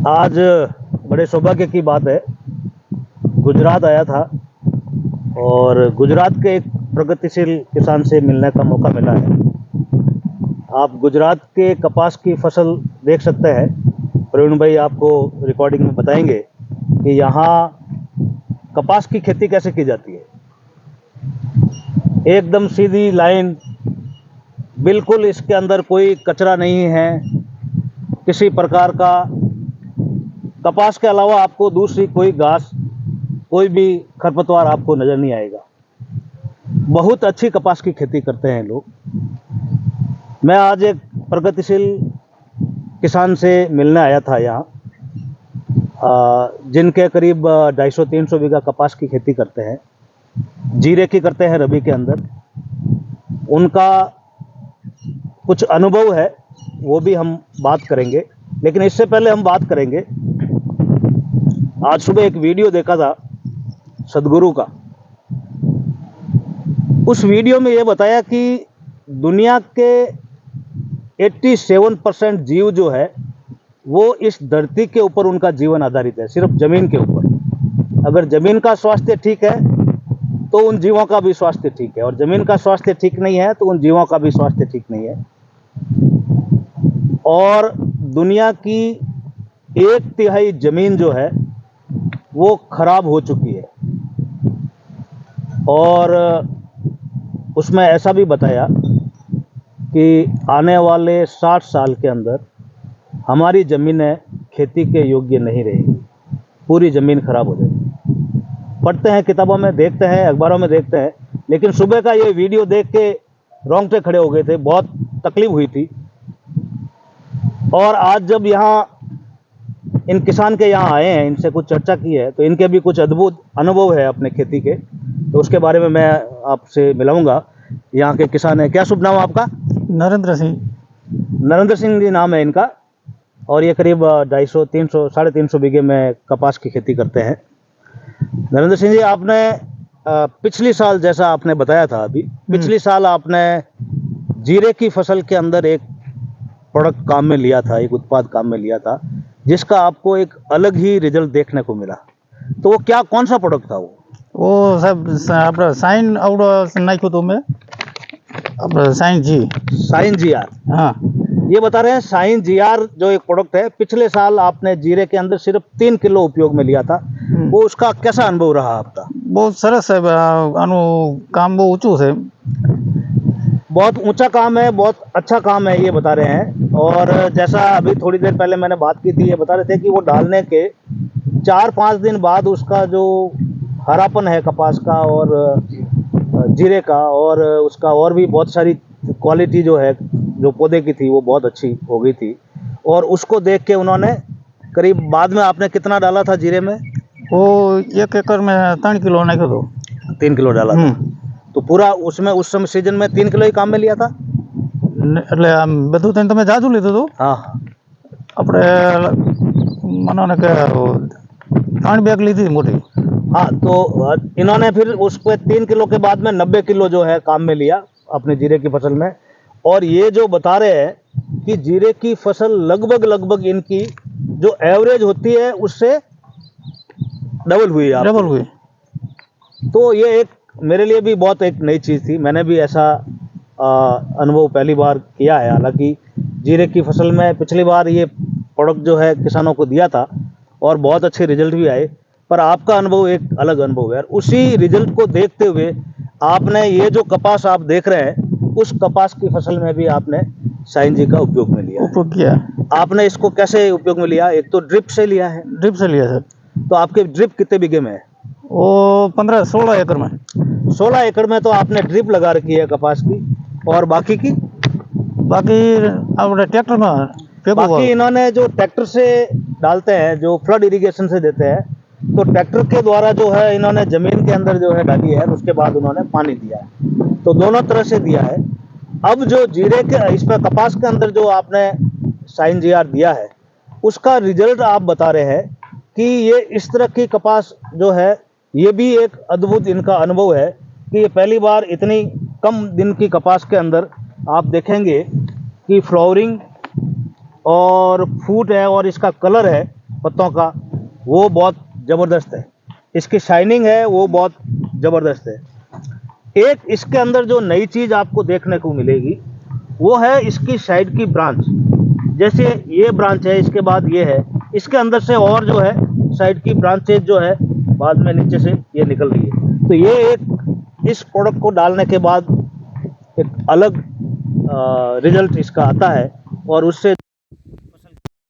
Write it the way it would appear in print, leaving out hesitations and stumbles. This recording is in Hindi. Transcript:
आज बड़े सौभाग्य की बात है, गुजरात आया था और गुजरात के एक प्रगतिशील किसान से मिलने का मौका मिला है। आप गुजरात के कपास की फसल देख सकते हैं। प्रवीण भाई आपको रिकॉर्डिंग में बताएंगे कि यहाँ कपास की खेती कैसे की जाती है। एकदम सीधी लाइन, बिल्कुल इसके अंदर कोई कचरा नहीं है किसी प्रकार का। कपास के अलावा आपको दूसरी कोई घास, कोई भी खरपतवार आपको नजर नहीं आएगा। बहुत अच्छी कपास की खेती करते हैं लोग। मैं आज एक प्रगतिशील किसान से मिलने आया था यहाँ, जिनके करीब 250-300 बीघा कपास की खेती करते हैं, जीरे की करते हैं रबी के अंदर। उनका कुछ अनुभव है, वो भी हम बात करेंगे। लेकिन इससे पहले हम बात करेंगे, आज सुबह एक वीडियो देखा था सदगुरु का। उस वीडियो में ये बताया कि दुनिया के 87% जीव जो है वो इस धरती के ऊपर उनका जीवन आधारित है, सिर्फ जमीन के ऊपर। अगर जमीन का स्वास्थ्य ठीक है तो उन जीवों का भी स्वास्थ्य ठीक है, और जमीन का स्वास्थ्य ठीक नहीं है तो उन जीवों का भी स्वास्थ्य ठीक नहीं है। और दुनिया की 1/3 जमीन जो है वो खराब हो चुकी है। और उसमें ऐसा भी बताया कि आने वाले 60 साल के अंदर हमारी ज़मीनें खेती के योग्य नहीं रहेगी, पूरी ज़मीन खराब हो जाएगी। पढ़ते हैं किताबों में, देखते हैं अखबारों में, देखते हैं। लेकिन सुबह का ये वीडियो देख के रोंगटे खड़े हो गए थे, बहुत तकलीफ हुई थी। और आज जब यहाँ इन किसान के यहाँ आए हैं, इनसे कुछ चर्चा की है, तो इनके भी कुछ अद्भुत अनुभव है अपने खेती के, तो उसके बारे में मैं आपसे मिलाऊंगा। यहाँ के किसान है। क्या शुभ नाम आपका? नरेंद्र सिंह। नरेंद्र सिंह जी नाम है इनका, और ये करीब 250-300, 350 बीघे में कपास की खेती करते हैं। नरेंद्र सिंह जी, आपने पिछली साल, जैसा आपने बताया था अभी, पिछली साल आपने जीरे की फसल के अंदर एक प्रोडक्ट काम में लिया था, एक उत्पाद काम में लिया था, जिसका आपको एक अलग ही रिजल्ट देखने को मिला। तो वो क्या, कौन सा प्रोडक्ट था वो? वो सब આપણે સાઇન આવડો નાખ્યું હતું મેં, આપણે સાઇન जी। Sign GR. हाँ, ये बता रहे हैं साइन जीआर जो एक प्रोडक्ट है, पिछले साल आपने जीरे के अंदर सिर्फ 3 किलो उपयोग में लिया था। वो उसका कैसा अनुभव रहा आपका? बहुत સરસ છે। આનું કામ બહુ ઊંચું છે। बहुत ऊंचा काम है, बहुत अच्छा काम है, ये बता रहे हैं। और जैसा अभी थोड़ी देर पहले मैंने बात की थी, ये बता रहे थे कि वो डालने के 4-5 दिन बाद उसका जो हरापन है कपास का और जीरे का, और उसका और भी बहुत सारी क्वालिटी जो है, जो पौधे की थी, वो बहुत अच्छी हो गई थी। और उसको देख के उन्होंने करीब, बाद में आपने कितना डाला था जीरे में? वो 1 एकड़ में 3 किलो નાખ્યો હતો। 3 किलो डाला था। तो पूरा उसमें उस समय सीजन में 3 किलो ही काम में लिया था? એટલે આમ બધું થઈને તમે જાજુ લીધું હતું। हाँ, આપણે માનો ને કે 3 બેગ લીધી મોટી। हाँ। तो इन्होंने फिर उसको 3 किलो के बाद में 90 किलो जो है काम में लिया अपने जीरे की फसल में। और ये जो बता रहे हैं कि जीरे की फसल लगभग इनकी जो एवरेज होती है उससे डबल हुई है। डबल हुई। तो ये एक मेरे लिए भी बहुत एक नई चीज़ थी। मैंने भी ऐसा अनुभव पहली बार किया है। हालांकि जीरे की फसल में पिछली बार ये प्रोडक्ट जो है किसानों को दिया था और बहुत अच्छे रिजल्ट भी आए, पर आपका अनुभव एक अलग अनुभव है। उसी रिजल्ट को देखते हुए आपने ये जो कपास आप देख रहे हैं, उस कपास की फसल में भी आपने साइन जी का उपयोग में लिया। उपयोग किया। आपने इसको कैसे उपयोग में लिया? एक तो ड्रिप से लिया है। ड्रिप से लिया सर। तो आपके ड्रिप कितने बीघे में है? वो 15-16 एकड़ में। 16 एकड़ में तो आपने ड्रिप लगा रखी है कपास की, और बाकी की? बाकी अपने ट्रैक्टर में फेंको। बाकी इन्होंने जो ट्रैक्टर से डालते हैं, जो फ्लड इरिगेशन से देते हैं, तो ट्रैक्टर के द्वारा जो है इन्होंने जमीन के अंदर जो है डाली है, उसके बाद उन्होंने पानी दिया है। तो दोनों तरह से दिया है। अब जो जीरे के, इसमें कपास के अंदर जो आपने साइन जीआर दिया है, उसका रिजल्ट आप बता रहे हैं कि ये इस तरह की कपास जो है, ये भी एक अद्भुत इनका अनुभव है कि ये पहली बार इतनी कम दिन की कपास के अंदर आप देखेंगे कि फ्लावरिंग और फूट है और इसका कलर है पत्तों का वो बहुत ज़बरदस्त है। इसकी शाइनिंग है वो बहुत ज़बरदस्त है। एक इसके अंदर जो नई चीज़ आपको देखने को मिलेगी वो है इसकी साइड की ब्रांच। जैसे ये ब्रांच है, इसके बाद ये है, इसके अंदर से और जो है साइड की ब्रांचेज जो है बाद में नीचे से ये निकल रही है। तो ये एक इस प्रोडक्ट को डालने के बाद एक अलग रिजल्ट इसका आता है और उससे